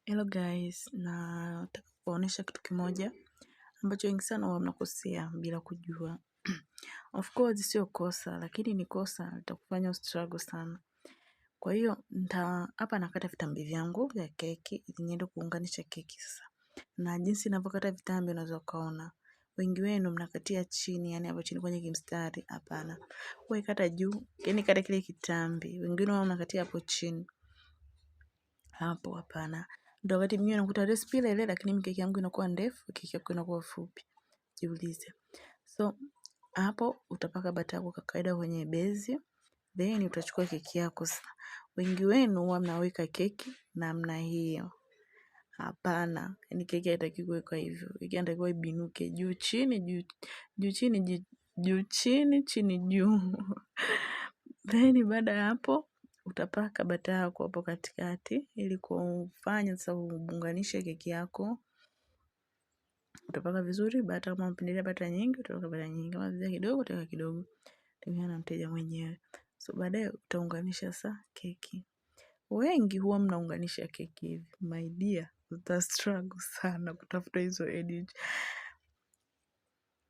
Hello guys, nataka kuonyesha kitu kimoja ambacho wengi sana huwa mnakosea bila kujua. Of course sio kosa, lakini ni kosa litakufanya struggle sana. Kwa hiyo hapa nakata vitambi vyangu vya keki ili niende kuunganisha keki sasa. Na jinsi ninavyokata vitambi unaweza kuona. Wengi wenu mnakatia chini, yani hapo chini kwenye kimstari, hapana. Wewe kata juu, yani kata kile kitambi. Wengine wao mnakatia hapo chini. Hapo hapana. Ndio wakati mwingine unakuta recipe ile lakini keki yangu inakuwa ndefu, keki yako inakuwa fupi. Jiulize. So hapo utapaka bata yako kwa kawaida kwenye bezi, then utachukua keki yako sasa. Wengi wenu huwa mnaweka keki namna hiyo. Hapana, yani keki haitaki kuwekwa hivyo. Keki inatakiwa ibinuke juu chini, juu chini, juu chini, chini juu. Then baada ya hapo utapaka bata yako hapo katikati ili kufanya sasa uunganishe keki yako. Utapaka vizuri bata, kama unapendelea bata nyingi utaweka bata nyingi, kama unataka kidogo utaweka kidogo, tegemea na mteja mwenyewe. So baadaye utaunganisha sasa keki. Wengi huwa mnaunganisha keki hivi, my dear, uta struggle sana kutafuta hizo edge.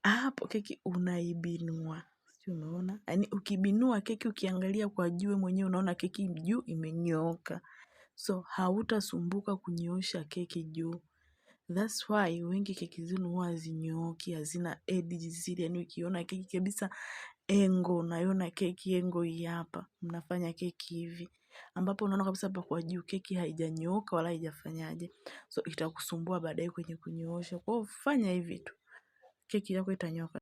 Hapo keki unaibinua. Sio, umeona? Yaani ukibinua keki ukiangalia kwa juu mwenyewe unaona keki juu imenyooka. So hautasumbuka kunyoosha keki juu. That's why wengi keki zenu huwa hazinyooki, hazina edges zile. Yaani ukiona keki kabisa engo, unaiona keki engo hii hapa. Mnafanya keki hivi. Ambapo unaona kabisa hapa kwa juu keki haijanyooka wala haijafanyaje. So itakusumbua baadaye kwenye kunyoosha. Kwa hiyo fanya hivi tu. Keki yako itanyooka.